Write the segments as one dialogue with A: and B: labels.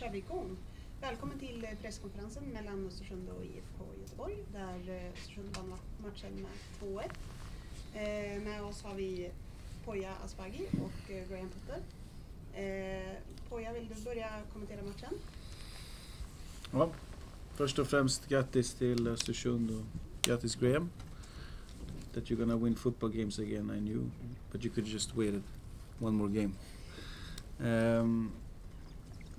A: kör vi igång. Välkommen till presskonferensen mellan Östersund och IFK Göteborg där Östersund vann matchen med 2-1. Med oss har vi Poya Asbaghi och Graham Potter. Poya, vill du börja kommentera matchen?
B: Ja, först och främst grattis till Östersund och grattis Graham. That you're gonna win football games again, I knew, but you could just waited one more game.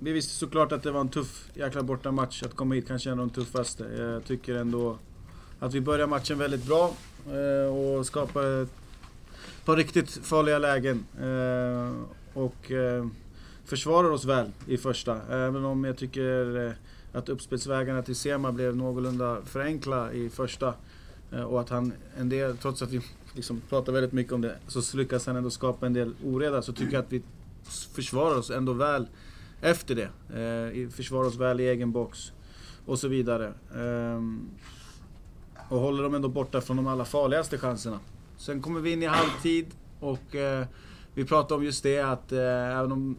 B: Vi visste såklart att det var en tuff jäkla borta match. Att komma hit kanske är en av de tuffaste. Jag tycker ändå att vi börjar matchen väldigt bra och skapar ett par riktigt farliga lägen och försvarar oss väl i första. Även om jag tycker att uppspelsvägarna till Sema blev någorlunda förenkla i första och att han en del, trots att vi liksom pratar väldigt mycket om det, så lyckas han ändå skapa en del oreda. Så tycker jag att vi försvarar oss ändå väl efter det. Försvarar oss väl i egen box och så vidare. Och håller dem ändå borta från de allra farligaste chanserna. Sen kommer vi in i halvtid och vi pratar om just det att även om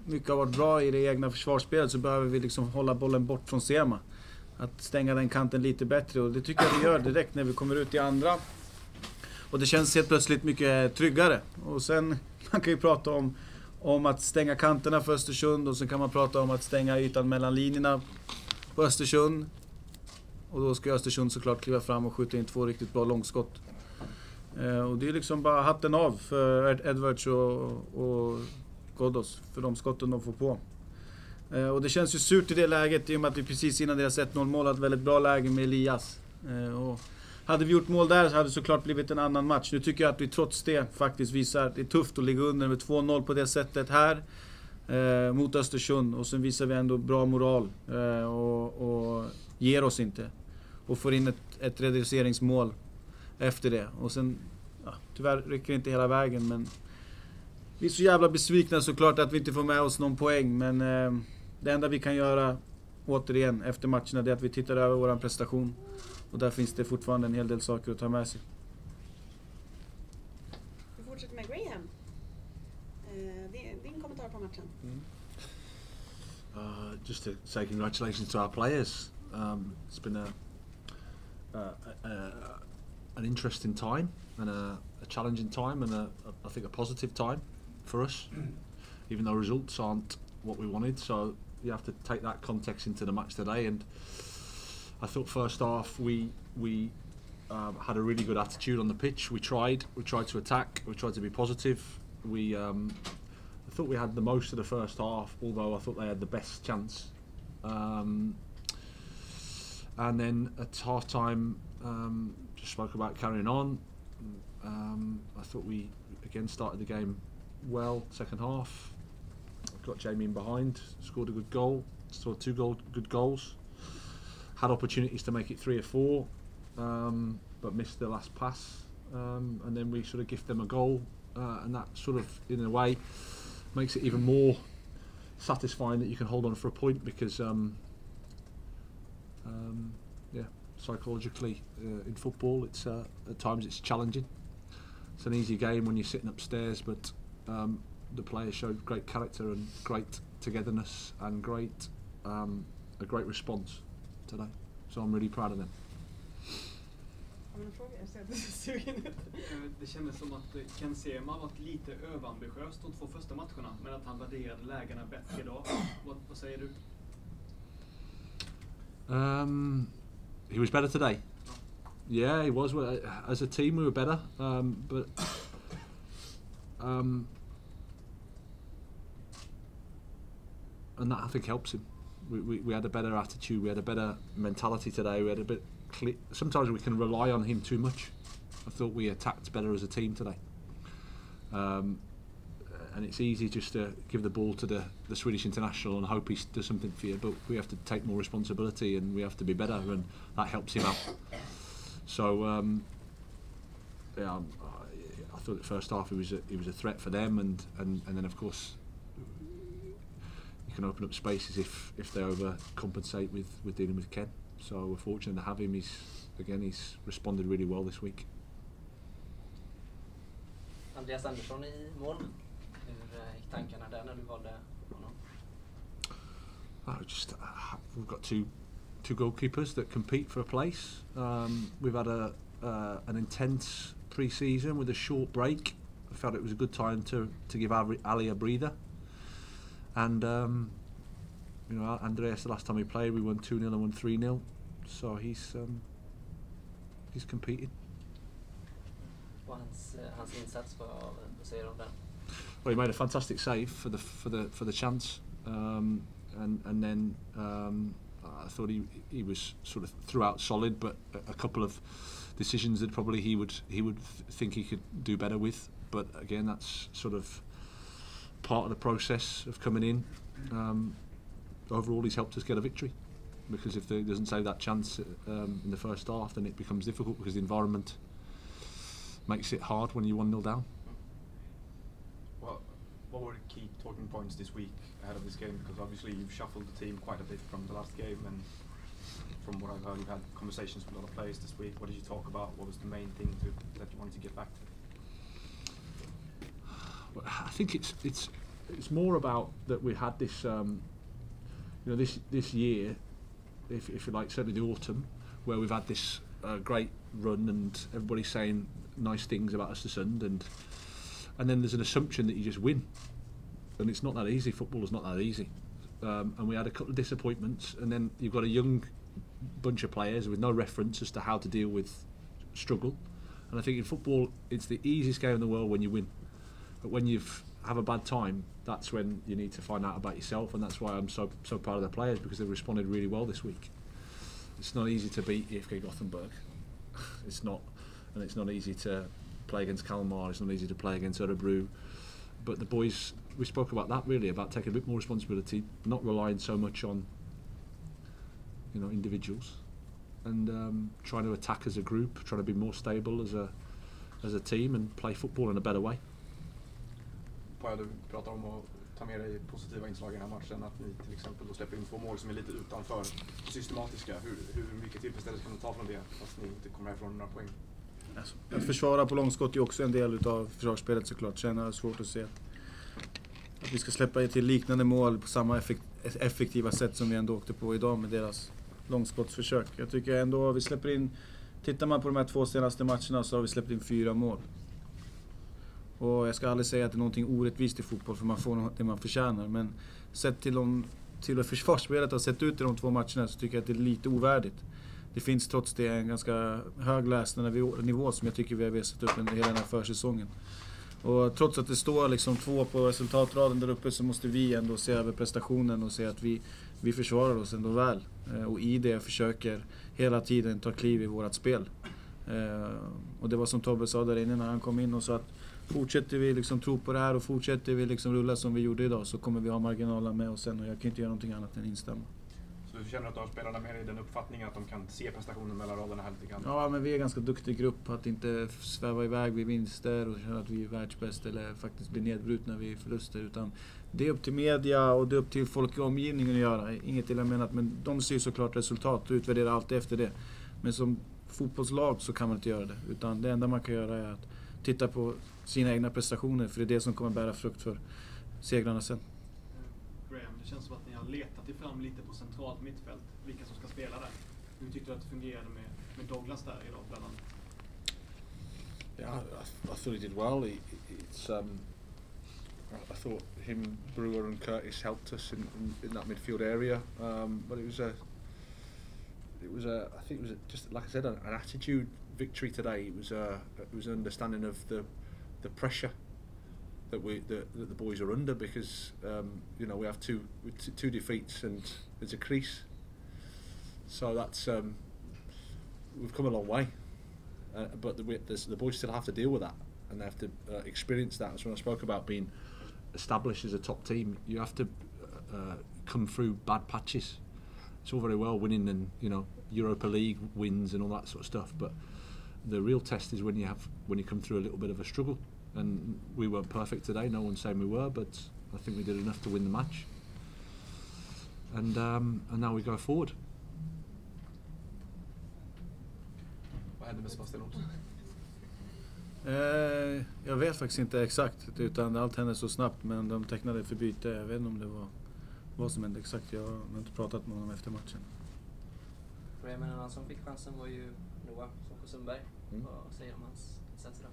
B: mycket har varit bra i det egna försvarsspelet så behöver vi liksom hålla bollen bort från Sema. Att stänga den kanten lite bättre, och det tycker jag vi gör direkt när vi kommer ut i andra. Och det känns helt plötsligt mycket tryggare. Och sen man kan ju prata om att stänga kanterna för Östersund, och sen kan man prata om att stänga ytan mellan linjerna på Östersund. Och då ska Östersund såklart kliva fram och skjuta in 2 riktigt bra långskott. Och det är liksom bara hatten av för Edwards och Ghoddos för de skotten de får på. Och det känns ju surt i det läget i och med att vi precis innan deras 1-0 mål hade ett väldigt bra läge med Elias. Och hade vi gjort mål där så hade det såklart blivit en annan match. Nu tycker jag att vi trots det faktiskt visar att det är tufft att ligga under med 2-0 på det sättet här mot Östersund. Och sen visar vi ändå bra moral och ger oss inte. Och får in ett reduceringsmål efter det. Och sen, ja, tyvärr räcker det inte hela vägen, men vi är så jävla besvikna såklart att vi inte får med oss någon poäng. Men det enda vi kan göra återigen efter matcherna är att vi tittar över vår prestation. Och där finns det fortfarande en hel del saker att ta med sig.
A: Vi fortsätter med Graham. Din kommentar på matchen.
C: Just to say congratulations to our players. It's been an interesting time and a challenging time and I think a positive time for us, even though results aren't what we wanted. So you have to take that context into the match today. And I thought first half we had a really good attitude on the pitch. We tried to attack. We tried to be positive. I thought we had the most of the first half, although I thought they had the best chance. And then at half time, just spoke about carrying on. I thought we again started the game well. Second half, got Jamie in behind, scored a good goal, scored 2 good goals. Had opportunities to make it 3 or 4, but missed the last pass. And then we sort of gift them a goal, and that sort of, in a way, makes it even more satisfying that you can hold on for a point because, psychologically in football, it's at times it's challenging. It's an easy game when you're sitting upstairs, but the players showed great character and great togetherness and a great response today. So I'm really proud of them.
D: Det kändes som att Ken Sema varit lite överambitiös de 2 första matcherna, men att han värderade lägena bättre idag. Vad säger du?
C: He was better today. Yeah, he was. As a team, we were better, and that I think helps him. We had a better attitude. We had a better mentality today. We had a bit. Sometimes we can rely on him too much. I thought we attacked better as a team today. And it's easy just to give the ball to the Swedish international and hope he does something for you, but we have to take more responsibility and we have to be better, and that helps him out. So I thought the first half he was a threat for them, and then of course you can open up spaces if they overcompensate with dealing with Ken. So we're fortunate to have him. He's responded really well this week.
E: Andreas Andersson i mål. Hur gick tankarna där när du valde honom?
C: We've got two goalkeepers that compete for a place. We've had an intense pre-season with a short break. I felt it was a good time to give Ali a breather. And Andreas, the last time we played, we won 2-0 and won 3-0. So he's competing.
E: Och hans insats, vad säger du om den?
C: Well, he made a fantastic save for the chance, and then I thought he was sort of throughout solid, but a couple of decisions that probably he would think he could do better with. But again, that's sort of part of the process of coming in. Overall, he's helped us get a victory, because if he doesn't save that chance in the first half, then it becomes difficult, because the environment makes it hard when you're 1-0 down.
F: Well, what were the key talking points this week ahead of this game? Because obviously you've shuffled the team quite a bit from the last game, and from what I've heard, you've had conversations with a lot of players this week. What did you talk about? What was the main thing that you wanted to get back to?
C: Well, I think it's more about that we had this this year, if you like, certainly the autumn, where we've had this great run and everybody's saying nice things about Östersund, and then there's an assumption that you just win, and it's not that easy. Football is not that easy, and we had a couple of disappointments, and then you've got a young bunch of players with no reference as to how to deal with struggle. And I think in football it's the easiest game in the world when you win, but when you've have a bad time, that's when you need to find out about yourself, and that's why I'm so proud of the players, because they've responded really well this week. It's not easy to beat IFK Gothenburg. It's not easy to play against Kalmar. It's not easy to play against Örebro. But the boys, we spoke about that really, about taking a bit more responsibility, not relying so much on individuals, and trying to attack as a group, trying to be more stable as a team and play football in a better way.
F: Paja, du pratar om att ta med dig positiva inslag i den här matchen, att ni till exempel då släpper in 2 mål som är lite utanför systematiska. Hur mycket tillfredsställelse kan du ta från det, fast ni inte kommer ifrån några poäng?
B: Alltså, att försvara på långskott är också en del av försvarsspelet såklart. Sen är det svårt att se att vi ska släppa till liknande mål på samma effektiva sätt som vi ändå åkte på idag med deras långskottsförsök. Jag tycker ändå vi släpper in, tittar man på de här 2 senaste matcherna så har vi släppt in 4 mål. Och jag ska aldrig säga att det är någonting orättvist i fotboll, för man får det man förtjänar. Men sett till försvarsspelet har sett ut i de 2 matcherna, så tycker jag att det är lite ovärdigt. Det finns trots det en ganska hög läsnivå som jag tycker vi har visat upp under hela den här försäsongen. Och trots att det står liksom 2 på resultatraden där uppe, så måste vi ändå se över prestationen och se att vi försvarar oss ändå väl. Och i det försöker hela tiden ta kliv i vårat spel. Och det var som Tobbe sa där inne när han kom in och sa att fortsätter vi liksom tro på det här och fortsätter vi liksom rulla som vi gjorde idag, så kommer vi ha marginaler med oss sen, och jag kan inte göra någonting annat än instämma.
F: Så du känner att du har spelarna med dig i den uppfattningen att de kan se prestationen mellan raderna här lite grann?
B: Ja, men vi är en ganska duktig grupp att inte sväva iväg vid vinster och känna att vi är världsbäst eller faktiskt bli nedbrutna vid förluster, utan det är upp till media och det är upp till folk i omgivningen att göra. Inget illa menat, men de ser ju såklart resultat och utvärderar alltid efter det. Men som fotbollslag så kan man inte göra det, utan det enda man kan göra är att titta på sina egna prestationer, för det är det som kommer bära frukt för segrarna sen.
D: Graham, det känns som att ni har letat er fram lite på centralt mittfält, vilka som ska spela där. Hur tyckte du att det fungerade med Douglas där idag bland annat?
C: Yeah, I thought he did well. I thought him, Brewer and Curtis helped us in that midfield area, but it was I think it was just like I said, an attitude victory today. It was an understanding of the pressure that the boys are under, because we have two defeats and there's a crease, so that's we've come a long way, but the boys still have to deal with that, and they have to experience that. So when I spoke about being established as a top team, you have to come through bad patches. It's all very well winning and Europa League wins and all that sort of stuff, but the real test is when you come through a little bit of a struggle. And we weren't perfect today. No one's saying we were, but I think we did enough to win the match. And now we go forward.
F: Vad hände med Sebastian Olsson?
B: Jag vet faktiskt inte exakt, utan allt hände så snabbt, men de tecknade för byte. Jag vet inte om det var vad som hände exakt. Jag har inte pratat med honom efter matchen.
E: En annan som fick chansen var ju Noah Sundberg.
C: Mm.
E: Vad säger du om hans insatser då?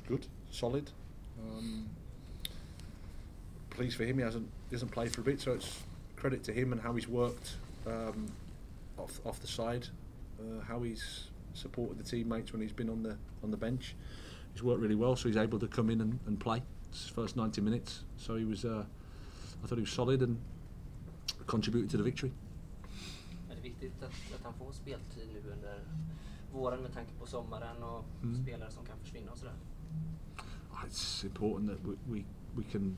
C: Good, solid. Pleased for him. He hasn't played for a bit, so it's credit to him and how he's worked off the side, how he's supported the teammates when he's been on the bench. He's worked really well, so he's able to come in and play his first 90 minutes. So he was, I thought he was solid and contributed to the victory.
E: Är det viktigt att han får speltid nu under våren med tanke på sommaren och spelare som kan försvinna och sådär?
C: It's important that we can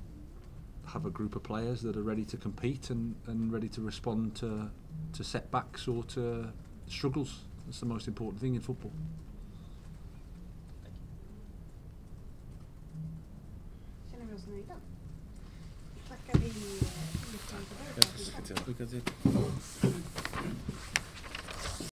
C: have a group of players that are ready to compete and ready to respond to setbacks or to struggles. That's the most important thing in football.
A: Känner vi oss nöjda? Tackar vi lyssnarna för det.
B: Lycka till.